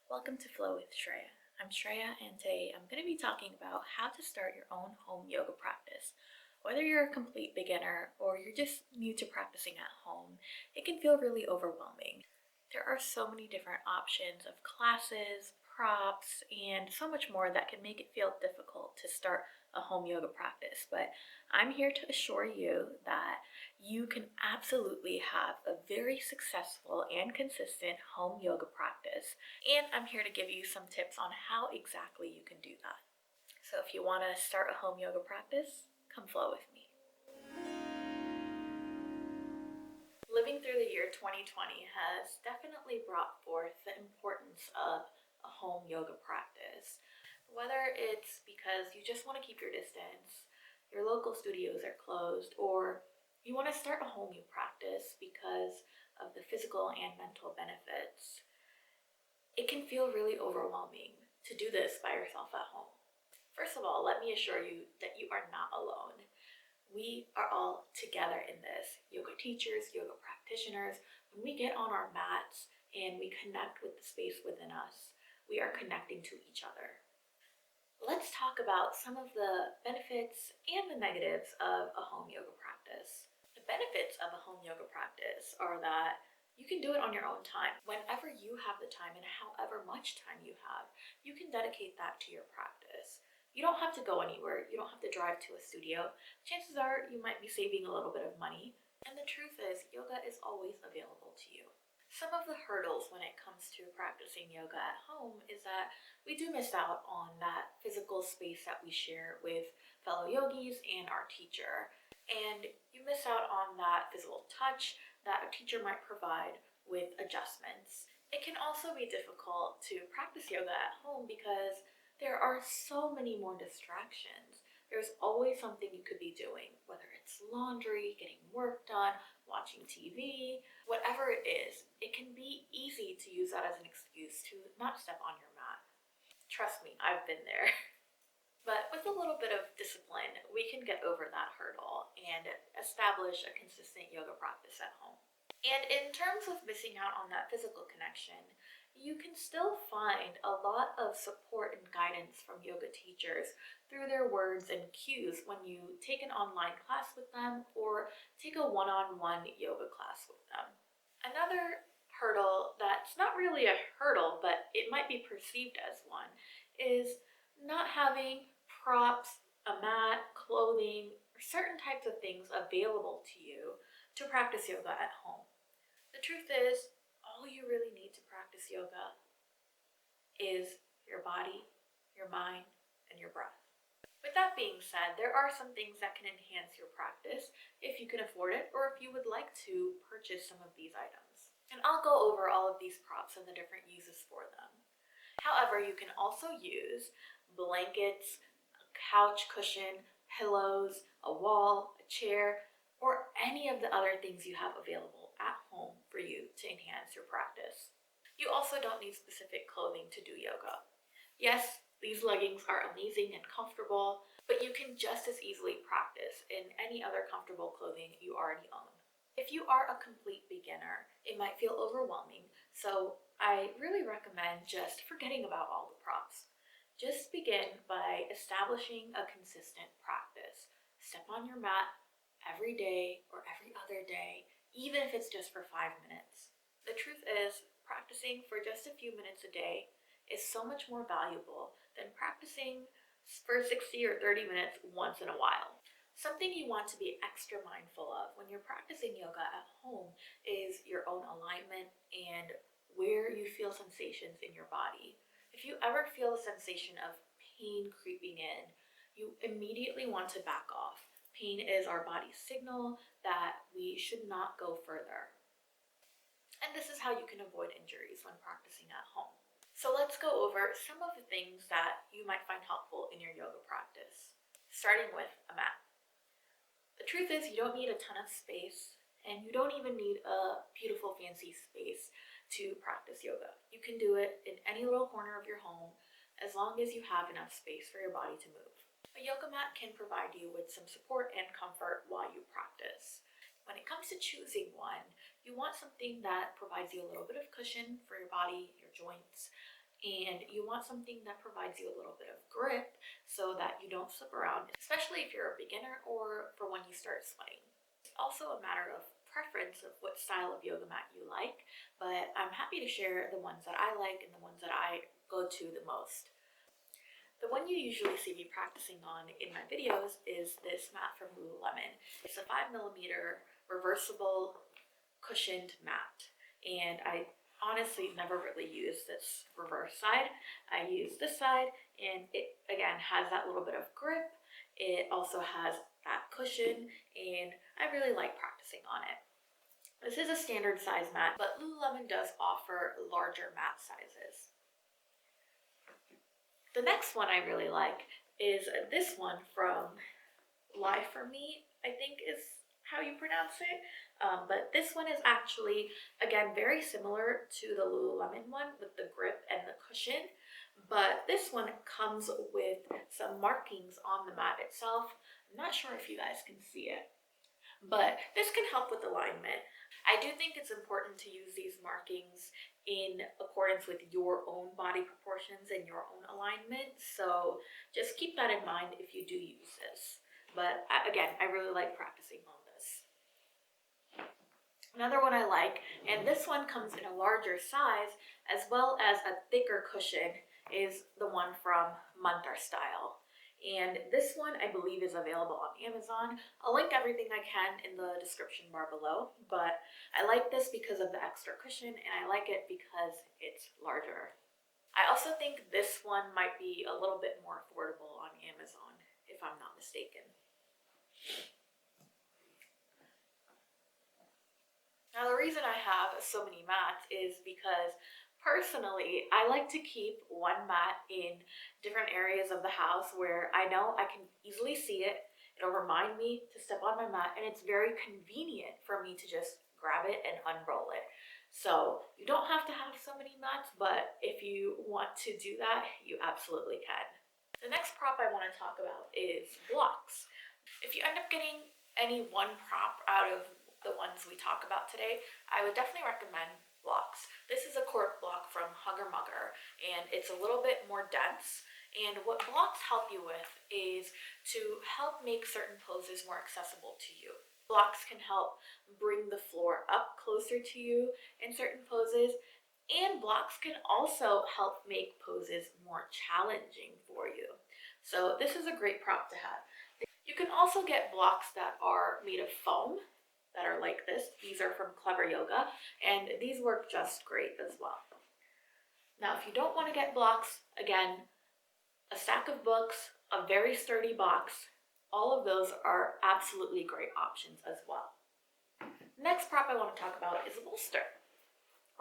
Welcome to Flow with Shreya. I'm Shreya, and today I'm going to be talking about how to start your own home yoga practice. Whether you're a complete beginner or you're just new to practicing at home, it can feel really overwhelming. There are so many different options of classes, props, and so much more that can make it feel difficult to start a home yoga practice. But I'm here to assure you that you can absolutely have a very successful and consistent home yoga practice. And I'm here to give you some tips on how exactly you can do that. So if you want to start a home yoga practice, come flow with me. Living through the year 2020 has definitely brought forth the importance of a home yoga practice. Whether it's because you just want to keep your distance, your local studios are closed, or you want to start a home yoga practice because of the physical and mental benefits, it can feel really overwhelming to do this by yourself at home. First of all, let me assure you that you are not alone. We are all together in this. Yoga teachers, yoga practitioners, when we get on our mats and we connect with the space within us, we are connecting to each other. Let's talk about some of the benefits and the negatives of a home yoga practice. The benefits of a home yoga practice are that you can do it on your own time. Whenever you have the time and however much time you have, you can dedicate that to your practice. You don't have to go anywhere. You don't have to drive to a studio. Chances are you might be saving a little bit of money. And the truth is, yoga is always available to you. Some of the hurdles when it comes to practicing yoga at home is that we do miss out on that physical space that we share with fellow yogis and our teacher. And you miss out on that physical touch that a teacher might provide with adjustments. It can also be difficult to practice yoga at home because there are so many more distractions. There's always something you could be doing, whether it's laundry, getting work done, watching TV, whatever it is. It can be easy to use that as an excuse to not step on your mat. Trust me, I've been there. But with a little bit of discipline, we can get over that hurdle and establish a consistent yoga practice at home. And in terms of missing out on that physical connection, you can still find a lot of support and guidance from yoga teachers through their words and cues when you take an online class with them or take a one-on-one yoga class with them. Another hurdle that's not really a hurdle, but it might be perceived as one, is not having props, a mat, clothing, or certain types of things available to you to practice yoga at home. The truth is, all you really need to practice yoga is your body, your mind, and your breath. With that being said, there are some things that can enhance your practice if you can afford it or if you would like to purchase some of these items. And I'll go over all of these props and the different uses for them. However, you can also use blankets, a couch cushion, pillows, a wall, a chair, or any of the other things you have available at home for you to enhance your practice. You also don't need specific clothing to do yoga. Yes, these leggings are amazing and comfortable, but you can just as easily practice in any other comfortable clothing you already own. If you are a complete beginner, it might feel overwhelming, so I really recommend just forgetting about all the props. Just begin by establishing a consistent practice. Step on your mat every day or every other day, even if it's just for 5 minutes. The truth is, practicing for just a few minutes a day is so much more valuable than practicing for 60 or 30 minutes once in a while. Something you want to be extra mindful of when you're practicing yoga at home is your own alignment and where you feel sensations in your body. If you ever feel a sensation of pain creeping in, you immediately want to back off. Pain is our body's signal that we should not go further. And this is how you can avoid injuries when practicing at home. So let's go over some of the things that you might find helpful in your yoga practice, starting with a mat. The truth is, you don't need a ton of space, and you don't even need a beautiful fancy space to practice yoga. You can do it in any little corner of your home as long as you have enough space for your body to move. A yoga mat can provide you with some support and comfort while you practice. When it comes to choosing one, you want something that provides you a little bit of cushion for your body, your joints, and you want something that provides you a little bit of grip so that you don't slip around, especially if you're a beginner or for when you start sweating. It's also a matter of preference of what style of yoga mat you like, but I'm happy to share the ones that I like and the ones that I go to the most. The one you usually see me practicing on in my videos is this mat from Lululemon. It's a 5mm reversible cushioned mat, and I honestly never really use this reverse side. I use this side, and it again has that little bit of grip. It also has that cushion, and I really like practicing on it. This is a standard size mat, but Lululemon does offer larger mat sizes. The next one I really like is this one from Lie For Me, I think is how you pronounce it. But this one is actually, again, very similar to the Lululemon one with the grip and the cushion. But this one comes with some markings on the mat itself. I'm not sure if you guys can see it, but this can help with alignment. I do think it's important to use these markings in accordance with your own body proportions and your own alignment. So just keep that in mind if you do use this. But again, I really like practicing on this. Another one I like, and this one comes in a larger size as well as a thicker cushion, is the one from Mantrastyle. And this one I believe is available on Amazon. I'll link everything I can in the description bar below, but I like this because of the extra cushion, and I like it because it's larger. I also think this one might be a little bit more affordable on Amazon, if I'm not mistaken. Now, the reason I have so many mats is because personally, I like to keep one mat in different areas of the house where I know I can easily see it. It'll remind me to step on my mat, and it's very convenient for me to just grab it and unroll it. So you don't have to have so many mats, but if you want to do that, you absolutely can. The next prop I want to talk about is blocks. If you end up getting any one prop out of the ones we talk about today, I would definitely recommend blocks. This is a cork block from Hugger Mugger, and it's a little bit more dense. And what blocks help you with is to help make certain poses more accessible to you. Blocks can help bring the floor up closer to you in certain poses, and blocks can also help make poses more challenging for you. So this is a great prop to have. You can also get blocks that are made of foam that are like this. These are from Clever Yoga, and these work just great as well. Now, if you don't want to get blocks, again, a stack of books, a very sturdy box, all of those are absolutely great options as well. Next prop I want to talk about is a bolster.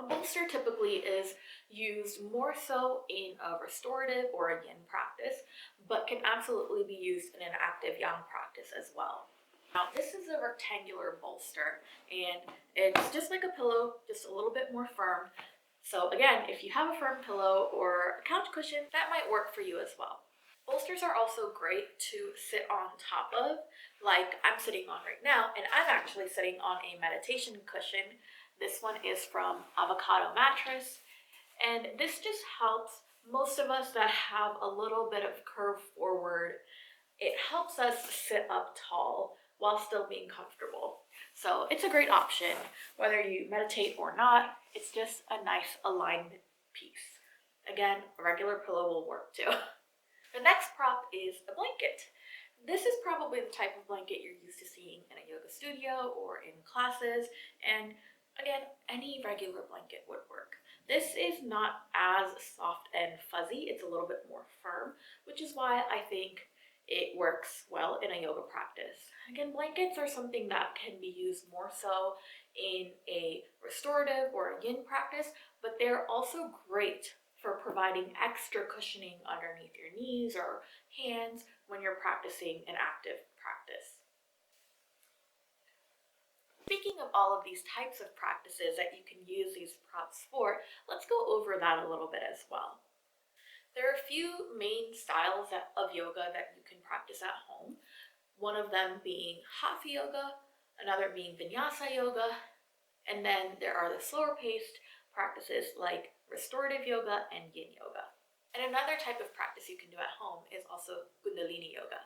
A bolster typically is used more so in a restorative or a yin practice, but can absolutely be used in an active yang practice as well. Now, this is a rectangular bolster, and it's just like a pillow, just a little bit more firm. So again, if you have a firm pillow or a couch cushion, that might work for you as well. Bolsters are also great to sit on top of, like I'm sitting on right now, and I'm actually sitting on a meditation cushion. This one is from Avocado Mattress, and this just helps most of us that have a little bit of curve forward. It helps us sit up tall while still being comfortable. So it's a great option, whether you meditate or not. It's just a nice aligned piece. Again, a regular pillow will work too. The next prop is a blanket. This is probably the type of blanket you're used to seeing in a yoga studio or in classes, and again, any regular blanket would work. This is not as soft and fuzzy, it's a little bit more firm, which is why I think it works well in a yoga practice. Again, blankets are something that can be used more so in a restorative or a yin practice, but they're also great for providing extra cushioning underneath your knees or hands when you're practicing an active practice. Speaking of all of these types of practices that you can use these props for, let's go over that a little bit as well. There are a few main styles of yoga that you can practice at home, one of them being hatha yoga, another being vinyasa yoga, and then there are the slower paced practices like restorative yoga, and yin yoga. And another type of practice you can do at home is also Kundalini yoga.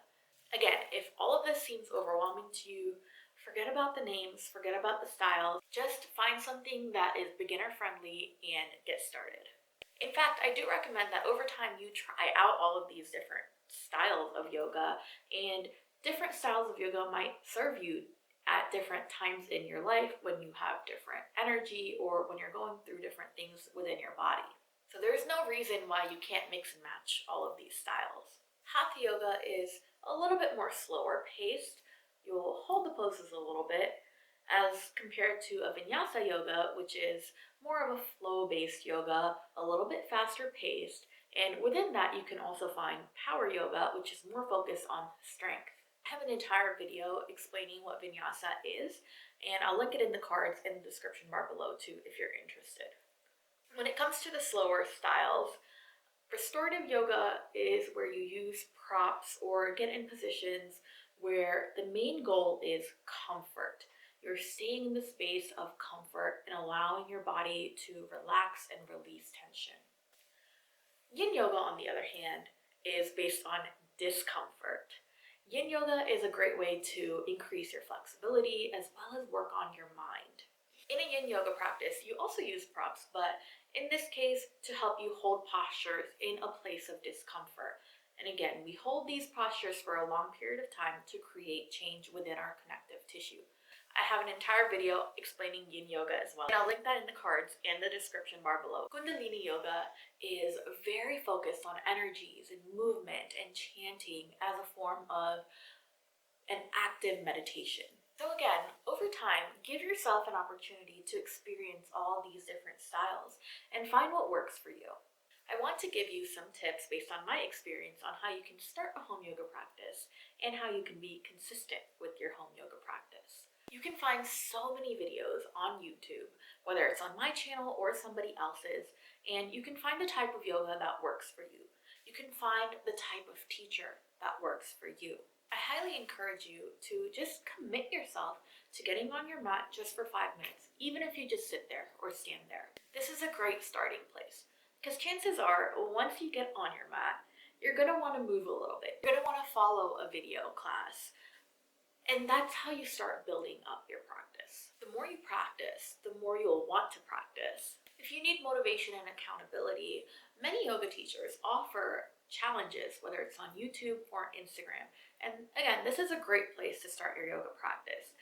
Again, if all of this seems overwhelming to you, forget about the names, forget about the styles, just find something that is beginner friendly and get started. In fact, I do recommend that over time you try out all of these different styles of yoga, and different styles of yoga might serve you at different times in your life when you have different energy or when you're going through different things within your body. So there's no reason why you can't mix and match all of these styles. Hatha yoga is a little bit more slower paced. You'll hold the poses a little bit as compared to a vinyasa yoga, which is more of a flow-based yoga, a little bit faster paced. And within that, you can also find power yoga, which is more focused on strength. I have an entire video explaining what vinyasa is, and I'll link it in the cards in the description bar below too if you're interested. When it comes to the slower styles, restorative yoga is where you use props or get in positions where the main goal is comfort. You're staying in the space of comfort and allowing your body to relax and release tension. Yin yoga, on the other hand, is based on discomfort. Yin yoga is a great way to increase your flexibility as well as work on your mind. In a yin yoga practice, you also use props, but in this case, to help you hold postures in a place of discomfort. And again, we hold these postures for a long period of time to create change within our connective tissue. I have an entire video explaining yin yoga as well, and I'll link that in the cards and the description bar below. Kundalini yoga is very focused on energies and movement and chanting as a form of an active meditation. So again, over time, give yourself an opportunity to experience all these different styles and find what works for you. I want to give you some tips based on my experience on how you can start a home yoga practice and how you can be consistent with your home yoga practice. You can find so many videos on YouTube, whether it's on my channel or somebody else's, and you can find the type of yoga that works for you. You can find the type of teacher that works for you. I highly encourage you to just commit yourself to getting on your mat just for 5 minutes, even if you just sit there or stand there. This is a great starting place because chances are once you get on your mat, you're going to want to move a little bit. You're going to want to follow a video class. And that's how you start building up your practice. The more you practice, the more you'll want to practice. If you need motivation and accountability, many yoga teachers offer challenges, whether it's on YouTube or Instagram. And again, this is a great place to start your yoga practice.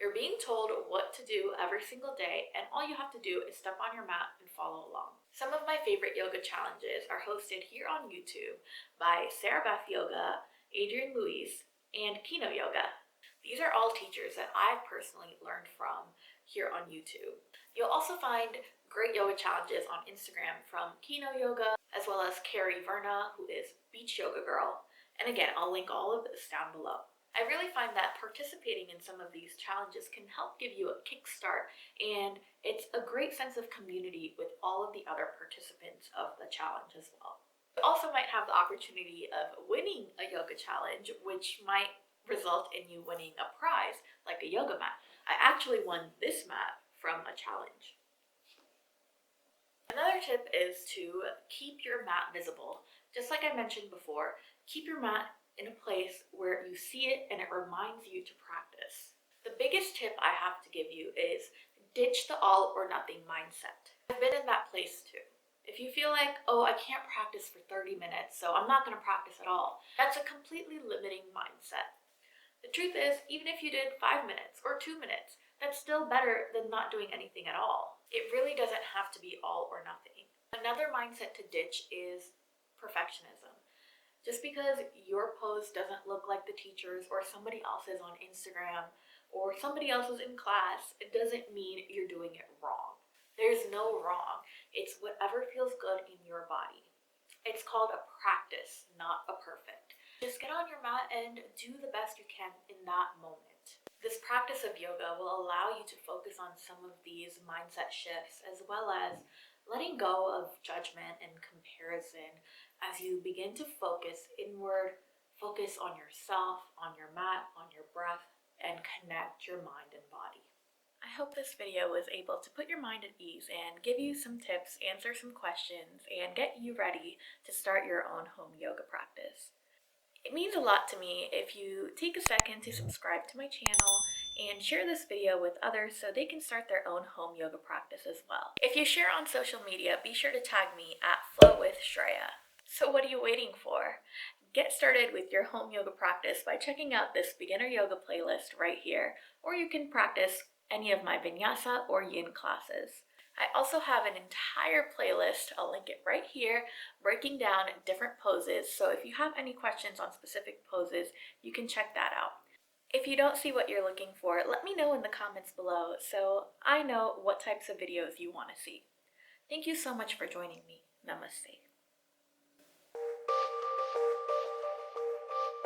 You're being told what to do every single day, and all you have to do is step on your mat and follow along. Some of my favorite yoga challenges are hosted here on YouTube by Sarah Beth Yoga, Adrienne Louise, and Kino Yoga. These are all teachers that I've personally learned from here on YouTube. You'll also find great yoga challenges on Instagram from Kino Yoga, as well as Carrie Verna, who is Beach Yoga Girl. And again, I'll link all of this down below. I really find that participating in some of these challenges can help give you a kickstart, and it's a great sense of community with all of the other participants of the challenge as well. You also might have the opportunity of winning a yoga challenge, which might result in you winning a prize like a yoga mat. I actually won this mat from a challenge. Another tip is to keep your mat visible. Just like I mentioned before, keep your mat in a place where you see it and it reminds you to practice. The biggest tip I have to give you is ditch the all or nothing mindset. I've been in that place too. If you feel like, oh, I can't practice for 30 minutes, so I'm not going to practice at all, that's a completely limiting mindset. The truth is, even if you did 5 minutes or 2 minutes, that's still better than not doing anything at all. It really doesn't have to be all or nothing. Another mindset to ditch is perfectionism. Just because your pose doesn't look like the teacher's or somebody else's on Instagram or somebody else's in class, it doesn't mean you're doing it wrong. There's no wrong. It's whatever feels good in your body. It's called a practice, not a perfect. Just get on your mat and do the best you can in that moment. This practice of yoga will allow you to focus on some of these mindset shifts as well as letting go of judgment and comparison as you begin to focus inward, focus on yourself, on your mat, on your breath, and connect your mind and body. I hope this video was able to put your mind at ease and give you some tips, answer some questions, and get you ready to start your own home yoga practice. It means a lot to me if you take a second to subscribe to my channel and share this video with others so they can start their own home yoga practice as well. If you share on social media, be sure to tag me at Flow with Shreya. So what are you waiting for? Get started with your home yoga practice by checking out this beginner yoga playlist right here, or you can practice any of my vinyasa or yin classes. I also have an entire playlist, I'll link it right here, breaking down different poses, so if you have any questions on specific poses, you can check that out. If you don't see what you're looking for, let me know in the comments below so I know what types of videos you want to see. Thank you so much for joining me. Namaste.